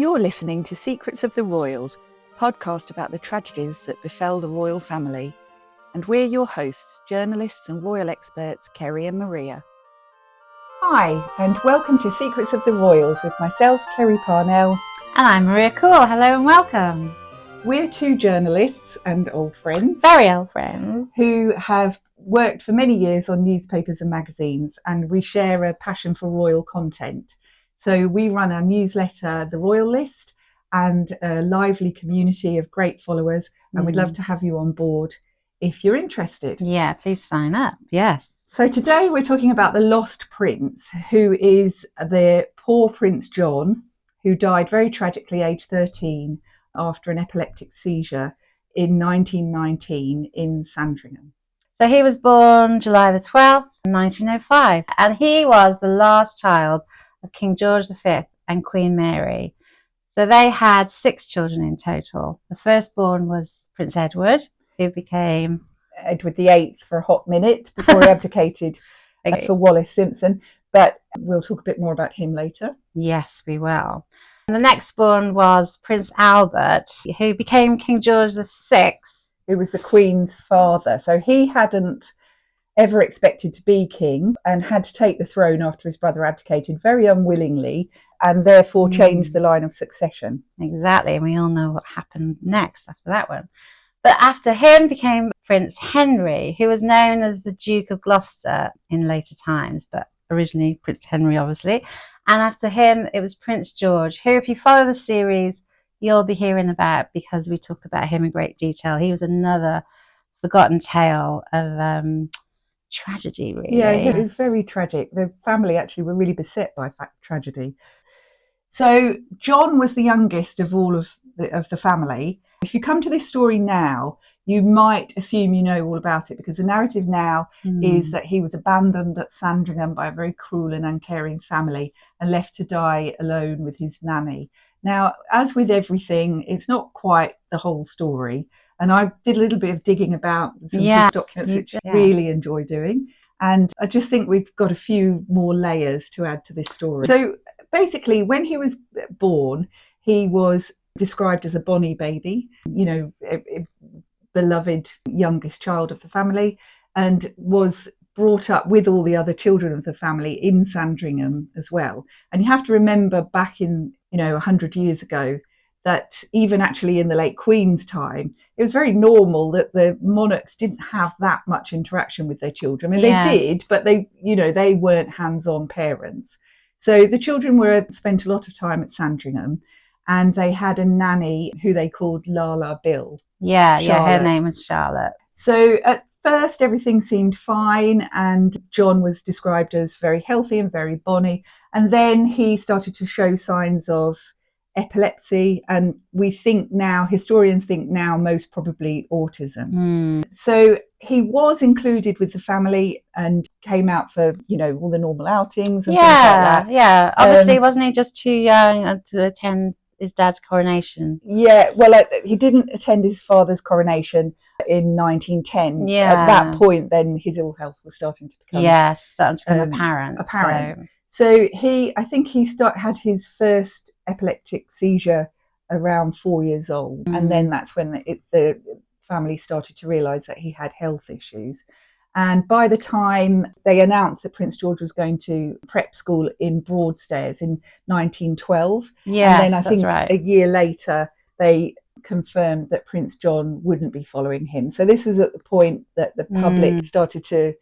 You're listening to Secrets of the Royals, a podcast about the tragedies that befell the royal family. And we're your hosts, journalists and royal experts, Kerry and Maria. Hi, and welcome to Secrets of the Royals with myself, Kerry Parnell. And I'm Maria Cool. Hello and welcome. We're two journalists and old friends. Very old friends. Who have worked for many years on newspapers and magazines, and we share a passion for royal content. So we run our newsletter, The Royal List, and a lively community of great followers, and we'd love to have you on board if you're interested. Yeah, please sign up. Yes. So today we're talking about the lost prince, who is the poor Prince John, who died very tragically, aged 13, after an epileptic seizure in 1919 in Sandringham. So he was born July the 12th, 1905, and he was the last child of King George V and Queen Mary. So they had 6 children in total. The firstborn was Prince Edward, who became Edward VIII for a hot minute before he abdicated for Wallis Simpson, but we'll talk a bit more about him later. Yes, we will. And the next born was Prince Albert, who became King George VI. Who was the Queen's father. So he hadn't ever expected to be king and had to take the throne after his brother abdicated very unwillingly, and therefore changed the line of succession. Exactly, and we all know what happened next after that one. But after him became Prince Henry, who was known as the Duke of Gloucester in later times, but originally Prince Henry, obviously. And after him, it was Prince George, who, if you follow the series, you'll be hearing about because we talk about him in great detail. He was another forgotten tale of tragedy, really. Yeah, it was very tragic. The family actually were really beset by tragedy. So John was the youngest of all of the family. If you come to this story now, you might assume you know all about it, because the narrative now is that he was abandoned at Sandringham by a very cruel and uncaring family and left to die alone with his nanny. Now, as with everything, it's not quite the whole story. And I did a little bit of digging about some of these documents, which I really enjoy doing. And I just think we've got a few more layers to add to this story. So basically, when he was born, he was described as a bonny baby, a beloved youngest child of the family, and was brought up with all the other children of the family in Sandringham as well. And you have to remember back in 100 years ago, that even actually in the late Queen's time, it was very normal that the monarchs didn't have that much interaction with their children. I mean, they did, but they weren't hands-on parents. So the children spent a lot of time at Sandringham, and they had a nanny who they called Lala Bill. Her name was Charlotte. So at first, everything seemed fine, and John was described as very healthy and very bonny. And then he started to show signs of epilepsy, and historians think now most probably autism. So he was included with the family and came out for all the normal outings and things like that. Obviously, wasn't he just too young to attend his dad's coronation? He didn't attend his father's coronation in 1910. At that point, then his ill health was starting to become apparent. So I think he had his first epileptic seizure around 4 years old. And then that's when the family started to realise that he had health issues. And by the time they announced that Prince George was going to prep school in Broadstairs in 1912, and then I think a year later, they confirmed that Prince John wouldn't be following him. So this was at the point that the public started to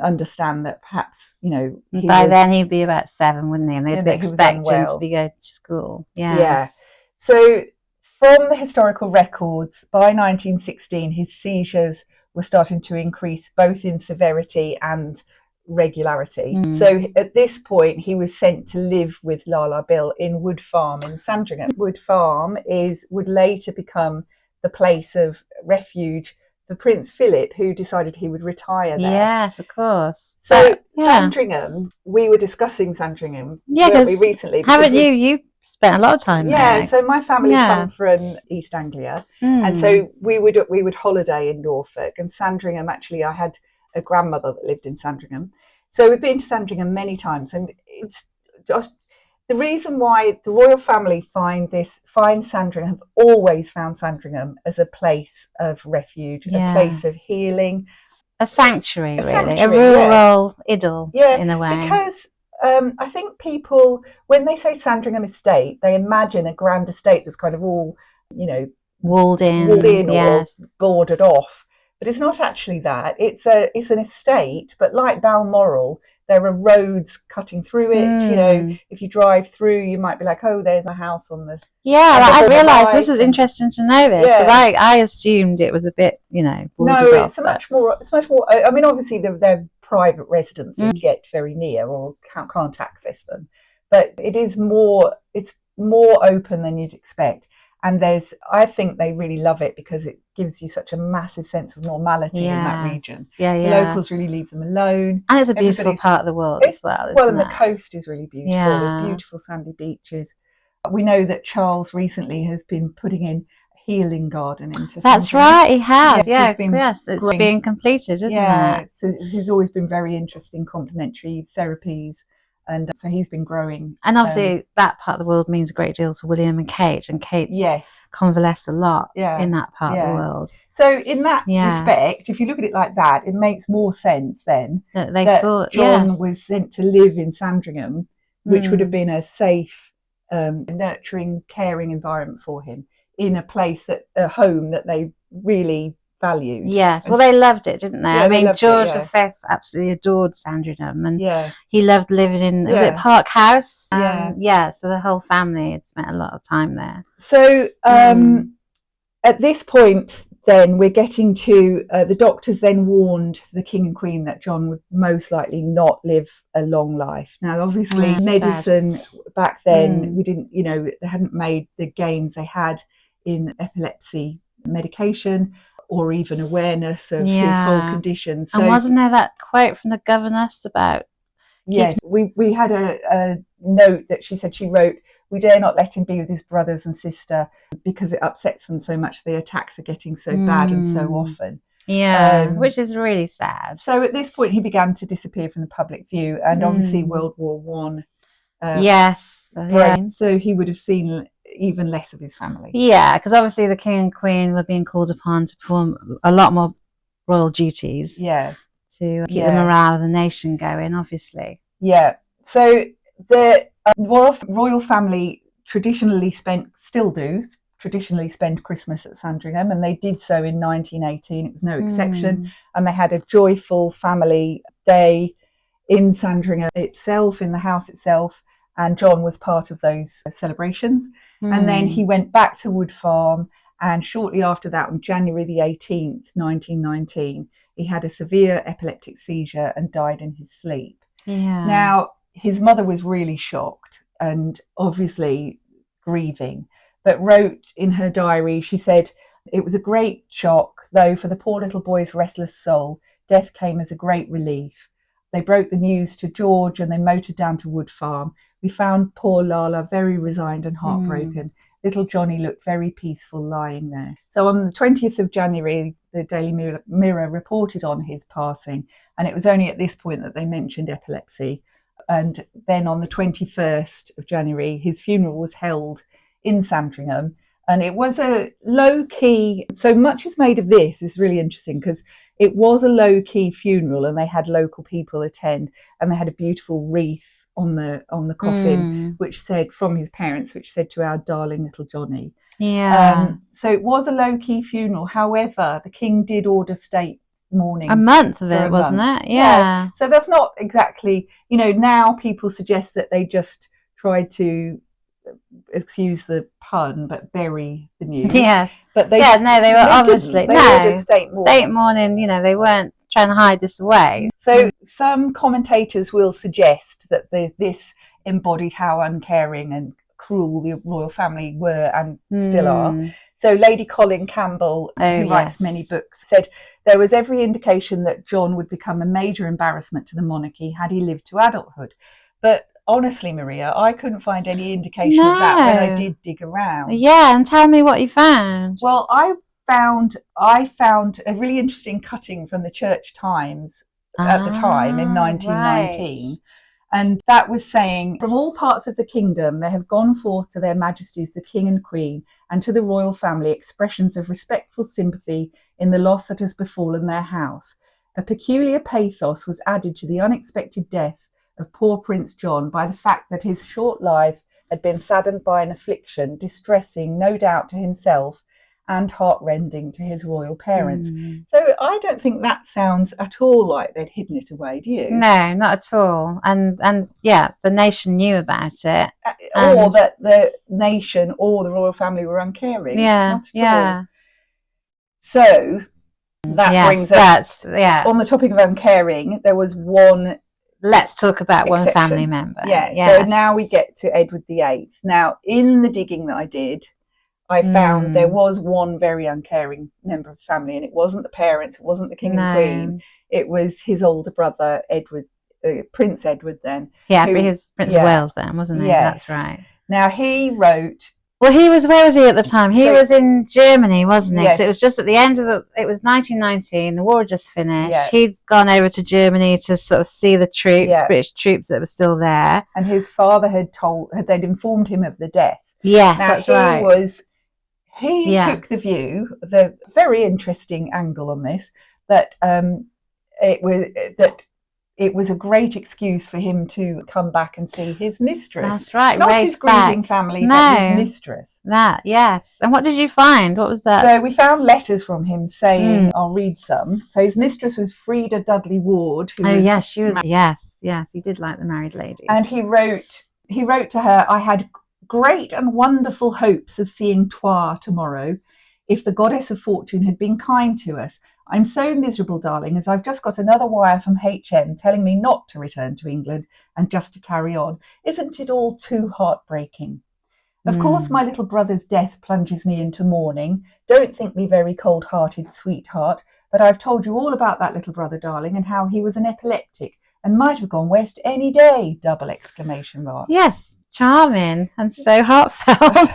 understand that perhaps, then he'd be about 7, wouldn't he? And they'd be expecting him to be going to school. Yeah. So from the historical records, by 1916, his seizures were starting to increase both in severity and regularity. So at this point, he was sent to live with Lala Bill in Wood Farm in Sandringham. Wood Farm would later become the place of refuge for Prince Philip, who decided he would retire there. Yes, of course. So Sandringham, we were discussing Sandringham, weren't we, recently? Haven't you? You spent a lot of time there. Yeah, so my family come from East Anglia, and so we would holiday in Norfolk. And Sandringham, actually, I had a grandmother that lived in Sandringham. So we've been to Sandringham many times, and it's just the reason why the royal family find Sandringham, have always found Sandringham as a place of refuge, a place of healing. A sanctuary, really. A sanctuary, rural idyll, in a way. Because I think people, when they say Sandringham Estate, they imagine a grand estate that's kind of all, walled in or bordered off. But it's not actually that. It's an estate, but like Balmoral, there are roads cutting through it. If you drive through, you might be like, oh, there's a house on the... I realised this is interesting to know this, because I assumed it was a bit, No, it's much more, I mean, obviously they're private residences, you get very near or can't access them. But it's more open than you'd expect. And I think they really love it because it gives you such a massive sense of normality in that region. The locals really leave them alone. And it's a beautiful part of the world as well. And the coast is really beautiful. The beautiful sandy beaches. We know that Charles recently has been putting in a healing garden into That's right, he has. It's being completed, isn't it? He's always been very interested in complementary therapies. And so he's been growing. And obviously that part of the world means a great deal to William and Kate. And Kate's convalesced a lot in that part of the world. So in that respect, if you look at it like that, it makes more sense then that thought John was sent to live in Sandringham, which would have been a safe, nurturing, caring environment for him, in a home that they really valued. Yes, well, they loved it, didn't they? I mean, George V absolutely adored Sandringham, and he loved living in was it Park House? So the whole family had spent a lot of time there. So at this point, then we're getting to the doctors then warned the king and queen that John would most likely not live a long life. Now, obviously, medicine back then, we didn't, they hadn't made the gains they had in epilepsy medication, or even awareness of his whole condition. So, and wasn't there that quote from the governess about... Yes, we had a note that she wrote, "We dare not let him be with his brothers and sister because it upsets them so much. The attacks are getting so bad and so often." Which is really sad. So at this point he began to disappear from the public view, and obviously World War One. So he would have seen even less of his family. Yeah, because obviously the king and queen were being called upon to perform a lot more royal duties. Yeah. To keep the morale of the nation going, obviously. Yeah. So the royal family still do spend Christmas at Sandringham, and they did so in 1918. It was no exception. And they had a joyful family day in Sandringham itself, in the house itself. And John was part of those celebrations. And then he went back to Wood Farm. And shortly after that, on January the 18th, 1919, he had a severe epileptic seizure and died in his sleep. Now, his mother was really shocked and obviously grieving, but wrote in her diary, she said, "It was a great shock, though for the poor little boy's restless soul, death came as a great relief. They broke the news to George and they motored down to Wood Farm. We found poor Lala very resigned and heartbroken. Little Johnny looked very peaceful lying there." So on the 20th of January, the Daily Mirror reported on his passing, and it was only at this point that they mentioned epilepsy. And then on the 21st of January, his funeral was held in Sandringham, and it was a low-key, so much is made of this. Is really interesting because it was a low-key funeral, and they had local people attend, and they had a beautiful wreath on the coffin, which said, from his parents, which said, "To our darling little Johnny." So it was a low-key funeral. However, the king did order state mourning. A month of it, wasn't it? Yeah. So that's not exactly, now people suggest that they just tried to, excuse the pun, but bury the news. Yes. But they were obviously ordered state mourning. State mourning, they weren't trying to hide this away. So some commentators will suggest that this embodied how uncaring and cruel the royal family were and still are. So Lady Colin Campbell, who writes many books, said there was every indication that John would become a major embarrassment to the monarchy had he lived to adulthood. But honestly, Maria, I couldn't find any indication of that when I did dig around. Yeah, and tell me what you found. Well, I found a really interesting cutting from the Church Times at the time in 1919. And that was saying, from all parts of the kingdom, there have gone forth to their majesties, the king and queen, and to the royal family, expressions of respectful sympathy in the loss that has befallen their house. A peculiar pathos was added to the unexpected death of poor Prince John by the fact that his short life had been saddened by an affliction, distressing, no doubt, to himself and heartrending to his royal parents. So I don't think that sounds at all like they'd hidden it away, do you? No, not at all. And yeah, the nation knew about it. Or that the nation or the royal family were uncaring. Yeah, not at all. So that brings us, on the topic of uncaring, there was one. Let's talk about exception. One family member. Yeah, so now we get to Edward VIII. Now, in the digging that I did, I found there was one very uncaring member of the family, and it wasn't the parents, it wasn't the king and queen, it was his older brother, Edward, Prince Edward then. Yeah, but he was Prince of Wales then, wasn't he? Yes. That's right. Now, he wrote... Well, where was he at the time? He was in Germany, wasn't he? Yes. It was just at the end of it was 1919, the war had just finished. Yeah. He'd gone over to Germany to sort of see the troops, British troops that were still there. And his father they'd informed him of the death. Yes, now, that's right. He took the view, the very interesting angle on this, that it was a great excuse for him to come back and see his mistress. That's right. Not his grieving family, but his mistress. Yes. And what did you find? What was that? So we found letters from him saying, I'll read some. So his mistress was Frida Dudley Ward. She was. Yes, he did like the married ladies. And he wrote to her, I had great and wonderful hopes of seeing Troyes tomorrow, if the goddess of fortune had been kind to us. I'm so miserable, darling, as I've just got another wire from HM telling me not to return to England and just to carry on. Isn't it all too heartbreaking? Of course, my little brother's death plunges me into mourning. Don't think me very cold-hearted, sweetheart, but I've told you all about that little brother, darling, and how he was an epileptic and might have gone west any day, ! Yes, charming and so heartfelt.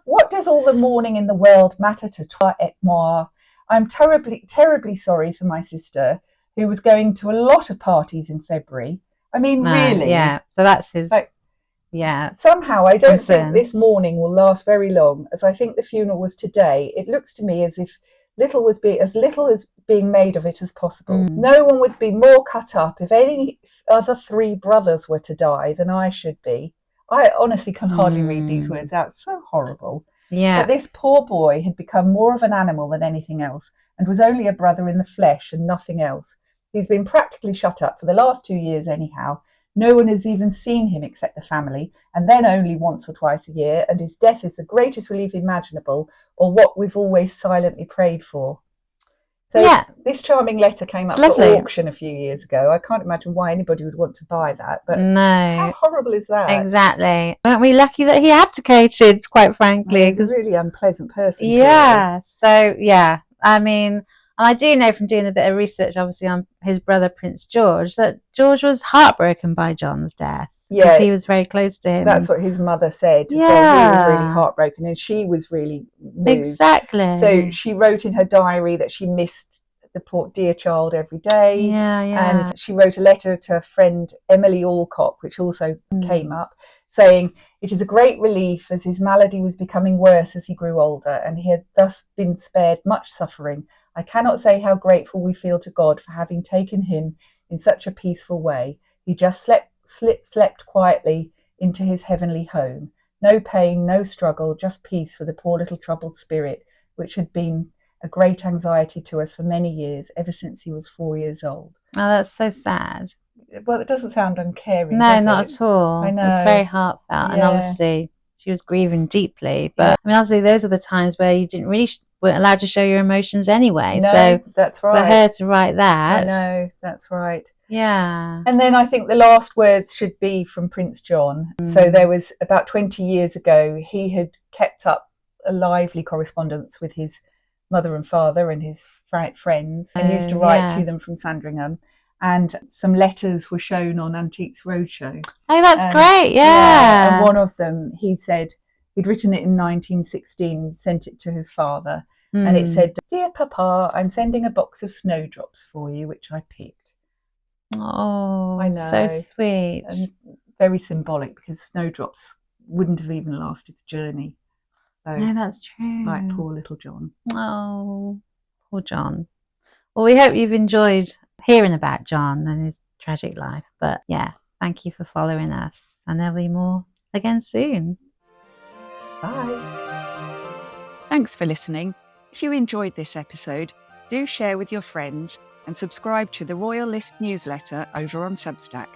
What does all the mourning in the world matter to toi et moi? I'm terribly, terribly sorry for my sister, who was going to a lot of parties in February. I mean, really. Yeah, so that's his... Somehow I don't think this mourning will last very long, as I think the funeral was today. It looks to me as if as little as being made of it as possible. No one would be more cut up if any other 3 brothers were to die than I should be. I honestly can hardly read these words out. It's so horrible. Yeah. But this poor boy had become more of an animal than anything else, and was only a brother in the flesh and nothing else. He's been practically shut up for the last 2 years anyhow. No one has even seen him except the family, and then only once or twice a year, and his death is the greatest relief imaginable, or what we've always silently prayed for. So this charming letter came up for auction a few years ago. I can't imagine why anybody would want to buy that, but how horrible is that? Exactly. Weren't we lucky that he abdicated, quite frankly? He's a really unpleasant person. Yeah. Clearly. So, I mean, I do know from doing a bit of research, obviously, on his brother, Prince George, that George was heartbroken by John's death. Yeah, he was very close to him. That's what his mother said as well. He was really heartbroken, and she was really moved. Exactly. So she wrote in her diary that she missed the poor dear child every day. And she wrote a letter to her friend Emily Alcock, which also came up, saying, it is a great relief as his malady was becoming worse as he grew older, and he had thus been spared much suffering. I cannot say how grateful we feel to God for having taken him in such a peaceful way. He just slept quietly into his heavenly home. No pain, no struggle, just peace for the poor little troubled spirit, which had been a great anxiety to us for many years, ever since he was 4 years old. Oh, that's so sad. Well, it doesn't sound uncaring, No, does not it? at all. I know. It's very heartfelt, and obviously she was grieving deeply. But I mean, obviously those are the times where you weren't allowed to show your emotions anyway. No, so that's right. For her to write that, I know, that's right. Yeah. And then I think the last words should be from Prince John. So there was about 20 years ago, he had kept up a lively correspondence with his mother and father and his friends, and used to write to them from Sandringham. And some letters were shown on Antiques Roadshow. Oh, that's great, yeah. And one of them, he said, he'd written it in 1916, sent it to his father, and it said, Dear Papa, I'm sending a box of snowdrops for you, which I picked. Oh, I know. so sweet. And very symbolic, because snowdrops wouldn't have even lasted the journey. So, No, that's true. like poor little John. Oh, poor John. Well, we hope you've enjoyed hearing about John and his tragic life. But yeah, thank you for following us. And there'll be more again soon. Bye. Thanks for listening. If you enjoyed this episode, do share with your friends and subscribe to the Royal List newsletter over on Substack.